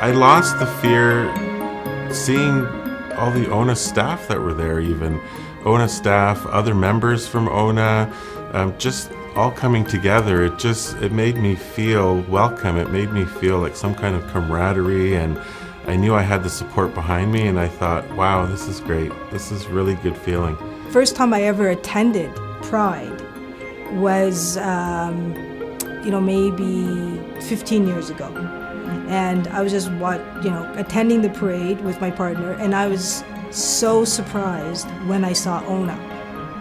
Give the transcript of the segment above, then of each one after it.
I lost the fear seeing all the ONA staff that were there, even ONA staff, other members from ONA, just all coming together. It made me feel welcome. It made me feel like some kind of camaraderie, and I knew I had the support behind me, and I thought, wow, this is great. This is really good feeling. First time I ever attended Pride was, maybe 15 years ago. And I was just, attending the parade with my partner, and I was so surprised when I saw ONA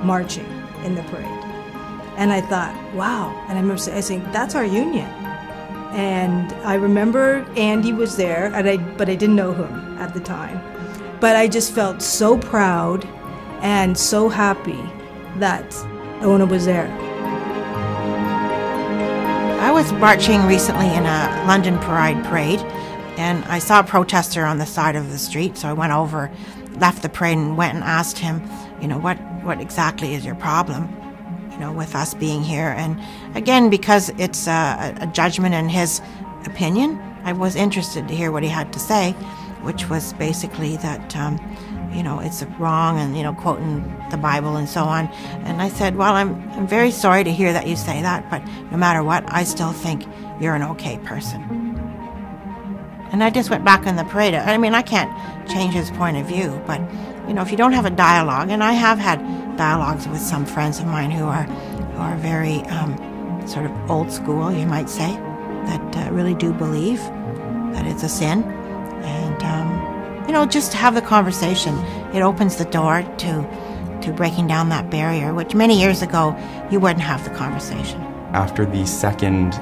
marching in the parade. And I thought, wow. And I remember saying, that's our union. And I remember Andy was there, but I didn't know him at the time. But I just felt so proud and so happy that ONA was there. I was marching recently in a London Pride parade, and I saw a protester on the side of the street, so I went over, left the parade, and went and asked him, what exactly is your problem, with us being here. And again, because it's a judgment in his opinion, I was interested to hear what he had to say, which was basically that, it's wrong, and, quoting the Bible and so on. And I said, well, I'm very sorry to hear that you say that, but no matter what, I still think you're an okay person. And I just went back on the parade. I mean, I can't change his point of view, but, if you don't have a dialogue, and I have had dialogues with some friends of mine who are very sort of old school, you might say, that really do believe that it's a sin. And, just to have the conversation, it opens the door to breaking down that barrier, which many years ago you wouldn't have the conversation. After the second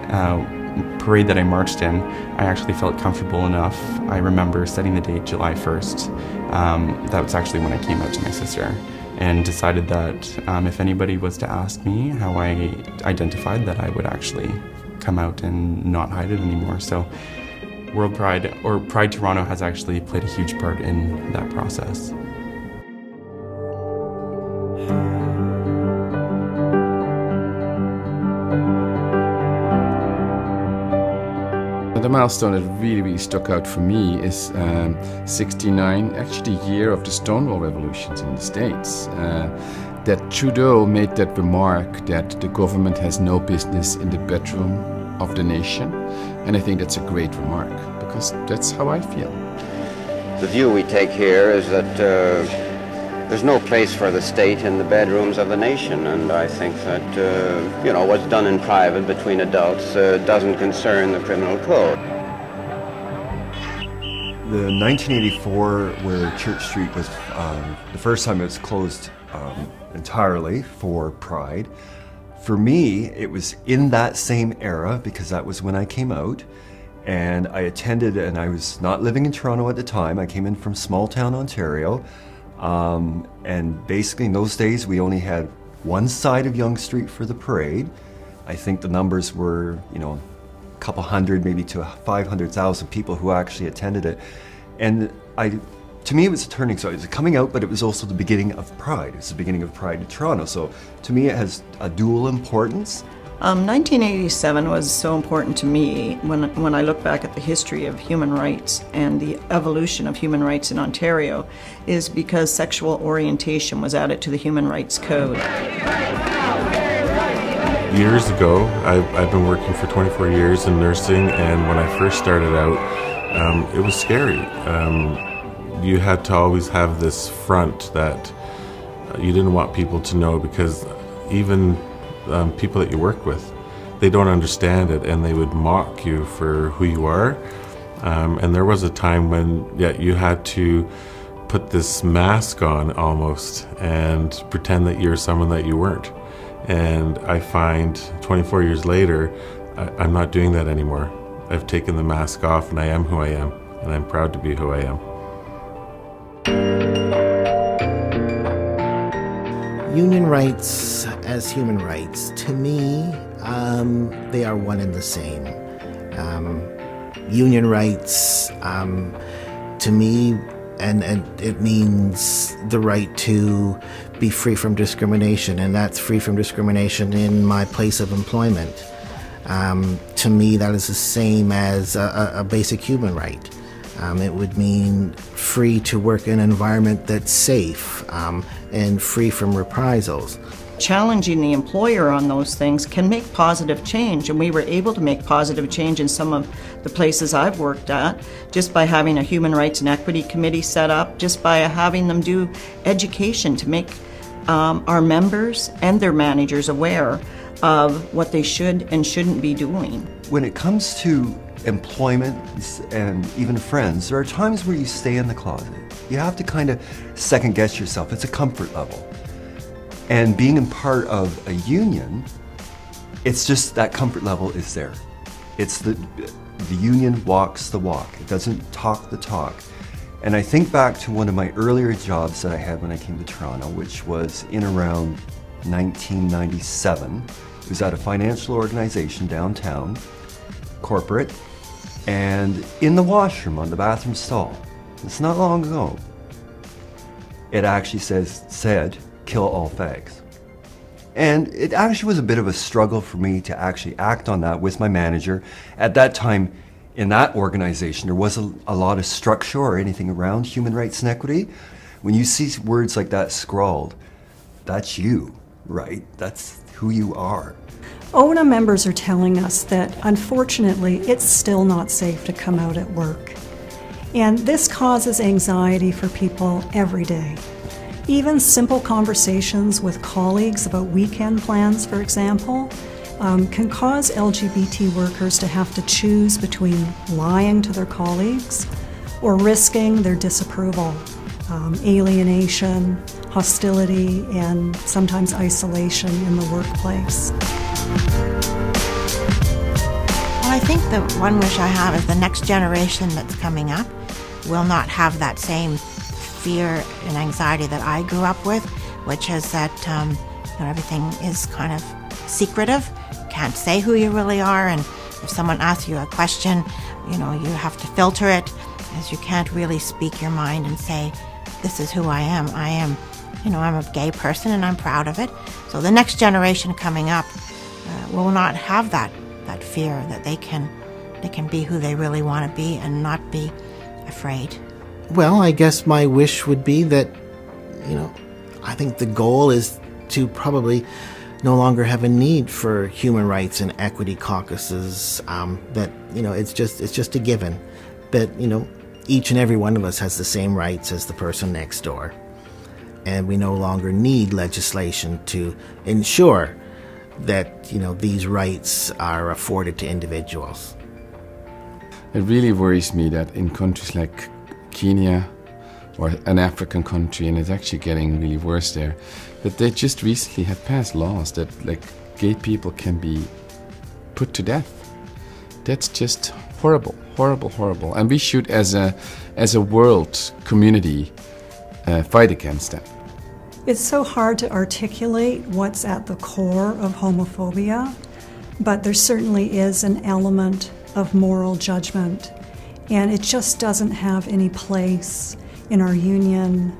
parade that I marched in, I actually felt comfortable enough. I remember setting the date July 1st. That was actually when I came out to my sister, and decided that if anybody was to ask me how I identified, that I would actually come out and not hide it anymore. So World Pride, or Pride Toronto, has actually played a huge part in that process. The milestone that really stuck out for me is 69, actually the year of the Stonewall revolutions in the States. That Trudeau made that remark that the government has no business in the bedroom of the nation. And I think that's a great remark, because that's how I feel. The view we take here is that there's no place for the state in the bedrooms of the nation, and I think that what's done in private between adults doesn't concern the criminal code. The 1984, where Church Street was the first time it was closed entirely for Pride, for me it was in that same era, because that was when I came out. And I attended, and I was not living in Toronto at the time. I came in from small town Ontario. And basically in those days we only had one side of Yonge Street for the parade. I think the numbers were, a couple hundred, maybe to 500,000 people who actually attended it. And to me it was a turning, so it was coming out, but it was also the beginning of Pride. It's the beginning of Pride in Toronto. So to me it has a dual importance. 1987 was so important to me when I look back at the history of human rights and the evolution of human rights in Ontario, is because sexual orientation was added to the Human Rights Code. Years ago, I've been working for 24 years in nursing, and when I first started out, it was scary. You had to always have this front that you didn't want people to know, because even people that you work with, they don't understand it, and they would mock you for who you are. And there was a time when you had to put this mask on almost and pretend that you're someone that you weren't. And I find 24 years later, I'm not doing that anymore. I've taken the mask off, and I am who I am, and I'm proud to be who I am. Union rights as human rights, to me, they are one and the same. Union rights, to me, and it means the right to be free from discrimination, and that's free from discrimination in my place of employment. To me, that is the same as a basic human right. It would mean free to work in an environment that's safe and free from reprisals. Challenging the employer on those things can make positive change, and we were able to make positive change in some of the places I've worked at just by having a Human Rights and Equity Committee set up, just by having them do education to make our members and their managers aware of what they should and shouldn't be doing. When it comes to employment and even friends, there are times where you stay in the closet. You have to kind of second guess yourself. It's a comfort level. And being a part of a union, it's just that comfort level is there. It's the union walks the walk. It doesn't talk the talk. And I think back to one of my earlier jobs that I had when I came to Toronto, which was in around 1997. It was at a financial organization downtown, corporate, and in the washroom on the bathroom stall, it's not long ago, it actually said, "Kill all fags." And it actually was a bit of a struggle for me to actually act on that with my manager. At that time, in that organization, there wasn't a lot of structure or anything around human rights and equity. When you see words like that scrawled, that's you, right? That's who you are. ONA members are telling us that, unfortunately, it's still not safe to come out at work. And this causes anxiety for people every day. Even simple conversations with colleagues about weekend plans, for example, can cause LGBT workers to have to choose between lying to their colleagues or risking their disapproval, alienation, hostility, and sometimes isolation in the workplace. Well, I think the one wish I have is the next generation that's coming up will not have that same fear and anxiety that I grew up with, which is that everything is kind of secretive. You can't say who you really are, and if someone asks you a question, you have to filter it, as you can't really speak your mind and say, this is who I am. I'm a gay person and I'm proud of it. So the next generation coming up will not have that fear, that they can be who they really want to be and not be afraid. Well, I guess my wish would be that, I think the goal is to probably no longer have a need for human rights and equity caucuses, that, it's just a given that, each and every one of us has the same rights as the person next door. And we no longer need legislation to ensure that, these rights are afforded to individuals. It really worries me that in countries like Kenya or an African country, and it's actually getting really worse there, that they just recently have passed laws that gay people can be put to death. That's just horrible, horrible, horrible. And we should, as a world community, fight against that. It's so hard to articulate what's at the core of homophobia, but there certainly is an element of moral judgment, and it just doesn't have any place in our union,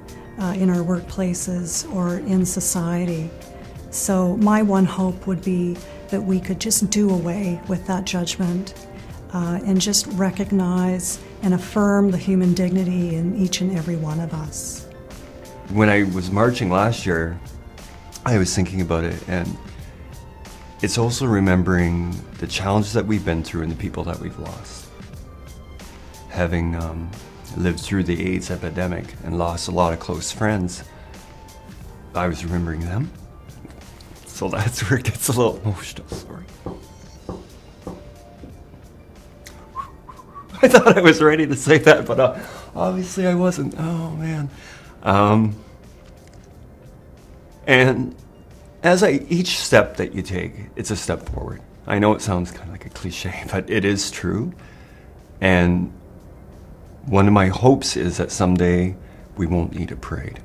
in our workplaces, or in society. So my one hope would be that we could just do away with that judgment and just recognize and affirm the human dignity in each and every one of us. When I was marching last year, I was thinking about it, and it's also remembering the challenges that we've been through and the people that we've lost. Having lived through the AIDS epidemic and lost a lot of close friends, I was remembering them. So that's where it gets a little emotional, sorry. I thought I was ready to say that, but obviously I wasn't. Oh, man. And as each step that you take, it's a step forward. I know it sounds kind of like a cliche, but it is true. And one of my hopes is that someday we won't need a parade.